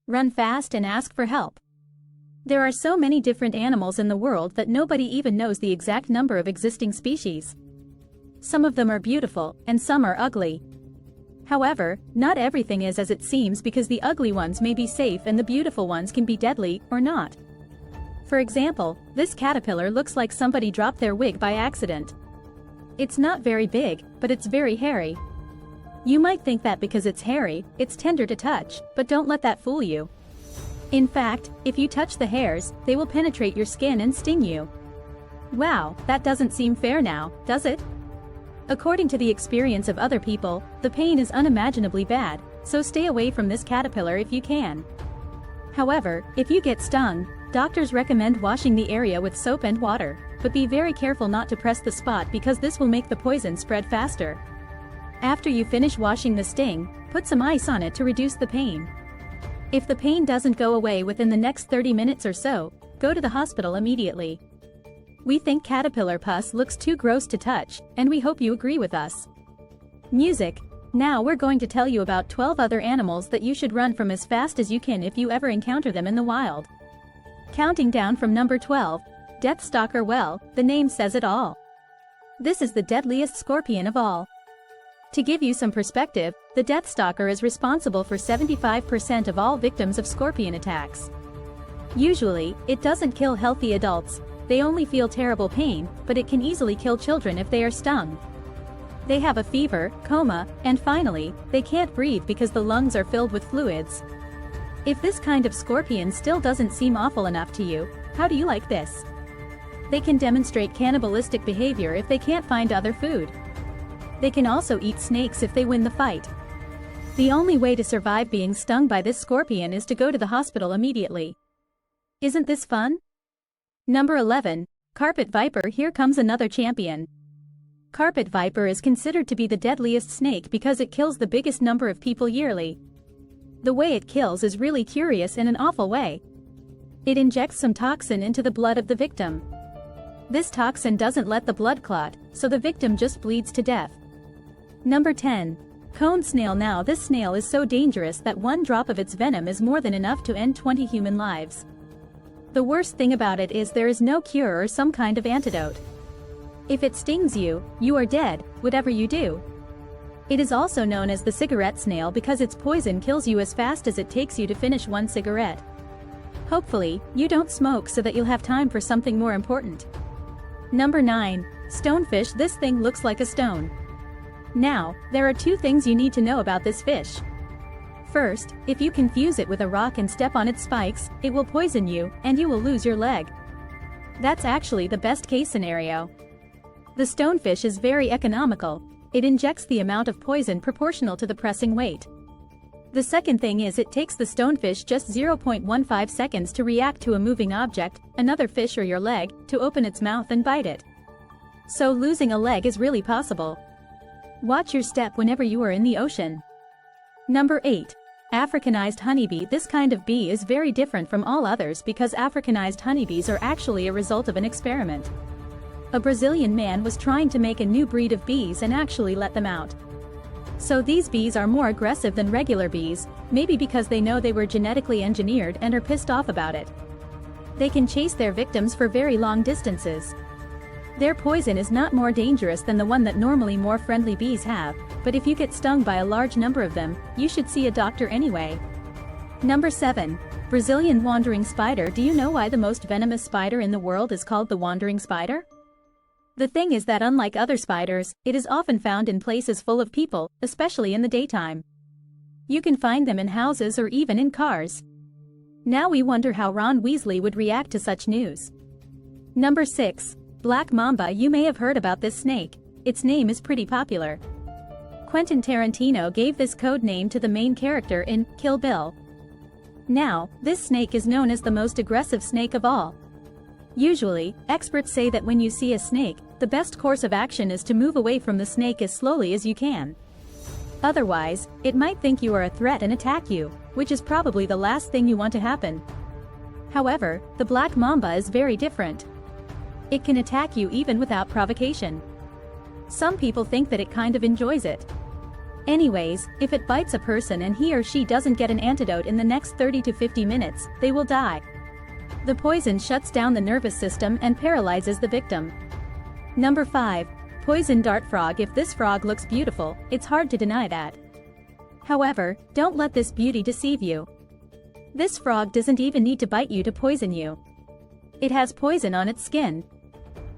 Run fast and ask for help. There are so many different animals in the world that nobody even knows the exact number of existing species. Some of them are beautiful, and some are ugly. However, not everything is as it seems because the ugly ones may be safe and the beautiful ones can be deadly, or not. For example, this caterpillar looks like somebody dropped their wig by accident. It's not very big, but it's very hairy. You might think that because it's hairy, it's tender to touch, but don't let that fool you. In fact, if you touch the hairs, they will penetrate your skin and sting you. Wow, that doesn't seem fair now, does it? According to the experience of other people, the pain is unimaginably bad, so stay away from this caterpillar if you can. However, if you get stung, doctors recommend washing the area with soap and water, but be very careful not to press the spot because this will make the poison spread faster. After you finish washing the sting, put some ice on it to reduce the pain. If the pain doesn't go away within the next 30 minutes or so, go to the hospital immediately. We think caterpillar pus looks too gross to touch, and we hope you agree with us. Music. Now we're going to tell you about 12 other animals that you should run from as fast as you can if you ever encounter them in the wild. Counting down from number 12, Death Stalker. Well, the name says it all. This is the deadliest scorpion of all. To give you some perspective, the Death Stalker is responsible for 75% of all victims of scorpion attacks. Usually, it doesn't kill healthy adults, they only feel terrible pain, but it can easily kill children if they are stung. They have a fever, coma, and finally, they can't breathe because the lungs are filled with fluids. If this kind of scorpion still doesn't seem awful enough to you, how do you like this? They can demonstrate cannibalistic behavior if they can't find other food. They can also eat snakes if they win the fight. The only way to survive being stung by this scorpion is to go to the hospital immediately. Isn't this fun? Number 11, Carpet Viper. Here comes another champion. Carpet viper is considered to be the deadliest snake because it kills the biggest number of people yearly. The way it kills is really curious in an awful way. It injects some toxin into the blood of the victim. This toxin doesn't let the blood clot, so the victim just bleeds to death. Number 10. Cone snail. Now this snail is so dangerous that one drop of its venom is more than enough to end 20 human lives. The worst thing about it is there is no cure or some kind of antidote. If it stings you, you are dead, whatever you do. It is also known as the cigarette snail because its poison kills you as fast as it takes you to finish one cigarette. Hopefully, you don't smoke so that you'll have time for something more important. Number 9. Stonefish. This thing looks like a stone. Now, there are two things you need to know about this fish. First, if you confuse it with a rock and step on its spikes, it will poison you, and you will lose your leg. That's actually the best case scenario. The stonefish is very economical. It injects the amount of poison proportional to the pressing weight. The second thing is it takes the stonefish just 0.15 seconds to react to a moving object, another fish or your leg, to open its mouth and bite it. So losing a leg is really possible. Watch your step whenever you are in the ocean. Number 8. Africanized honeybee. This kind of bee is very different from all others because Africanized honeybees are actually a result of an experiment. A Brazilian man was trying to make a new breed of bees and actually let them out. So these bees are more aggressive than regular bees, maybe because they know they were genetically engineered and are pissed off about it. They can chase their victims for very long distances. Their poison is not more dangerous than the one that normally more friendly bees have, but if you get stung by a large number of them, you should see a doctor anyway. Number 7. Brazilian wandering spider. Do you know why the most venomous spider in the world is called the wandering spider? The thing is that unlike other spiders, it is often found in places full of people, especially in the daytime. You can find them in houses or even in cars. Now we wonder how Ron Weasley would react to such news. Number 6. Black mamba. You may have heard about this snake. Its name is pretty popular. Quentin Tarantino gave this code name to the main character in Kill Bill. Now, this snake is known as the most aggressive snake of all. Usually, experts say that when you see a snake, the best course of action is to move away from the snake as slowly as you can. Otherwise, it might think you are a threat and attack you, which is probably the last thing you want to happen. However, the black mamba is very different. It can attack you even without provocation. Some people think that it kind of enjoys it. Anyways, if it bites a person and he or she doesn't get an antidote in the next 30 to 50 minutes, they will die. The poison shuts down the nervous system and paralyzes the victim. Number 5. Poison dart frog. If this frog looks beautiful, it's hard to deny that. However, don't let this beauty deceive you. This frog doesn't even need to bite you to poison you. It has poison on its skin.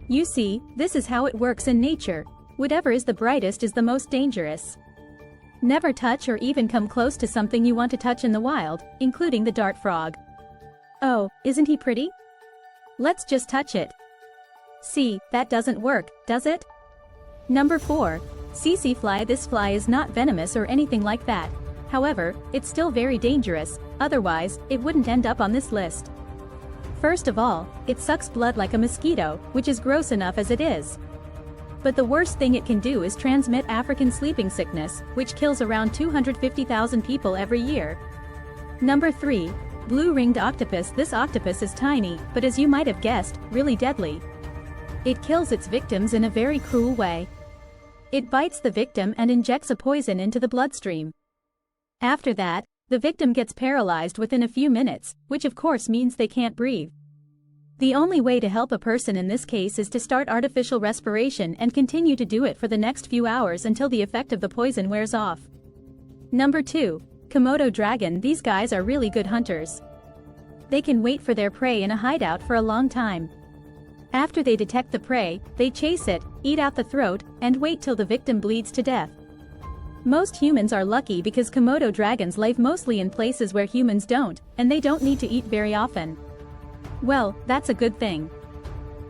You see, this is how it works in nature. Whatever is the brightest is the most dangerous. Never touch or even come close to something you want to touch in the wild, including the dart frog. Oh, isn't he pretty? Let's just touch it. See, that doesn't work, does it? Number 4. Tsetse fly. This fly is not venomous or anything like that. However, it's still very dangerous, otherwise, it wouldn't end up on this list. First of all, it sucks blood like a mosquito, which is gross enough as it is. But the worst thing it can do is transmit African sleeping sickness, which kills around 250,000 people every year. Number 3. Blue-ringed octopus. This octopus is tiny, but as you might have guessed, really deadly. It kills its victims in a very cruel way. It bites the victim and injects a poison into the bloodstream. After that, the victim gets paralyzed within a few minutes, which of course means they can't breathe. The only way to help a person in this case is to start artificial respiration and continue to do it for the next few hours until the effect of the poison wears off. Number 2. Komodo dragon. These guys are really good hunters. They can wait for their prey in a hideout for a long time. After they detect the prey, they chase it, eat out the throat, and wait till the victim bleeds to death. Most humans are lucky because Komodo dragons live mostly in places where humans don't, and they don't need to eat very often. Well, that's a good thing.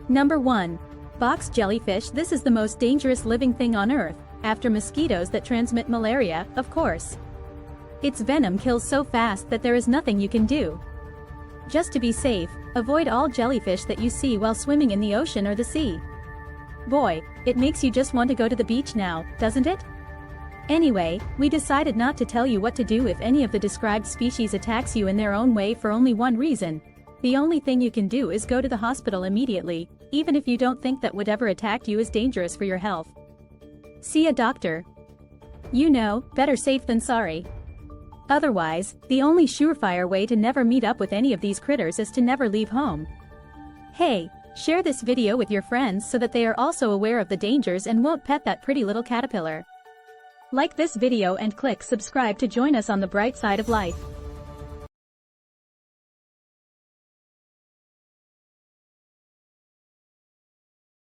Number 1. Box jellyfish. This is the most dangerous living thing on Earth, after mosquitoes that transmit malaria, of course. Its venom kills so fast that there is nothing you can do. Just to be safe, avoid all jellyfish that you see while swimming in the ocean or the sea. Boy, it makes you just want to go to the beach now, doesn't it? Anyway, we decided not to tell you what to do if any of the described species attacks you in their own way for only one reason. The only thing you can do is go to the hospital immediately, even if you don't think that whatever attacked you is dangerous for your health. See a doctor. You know, better safe than sorry. Otherwise, the only surefire way to never meet up with any of these critters is to never leave home. Hey, share this video with your friends so that they are also aware of the dangers and won't pet that pretty little caterpillar. Like this video and click subscribe to join us on the bright side of life.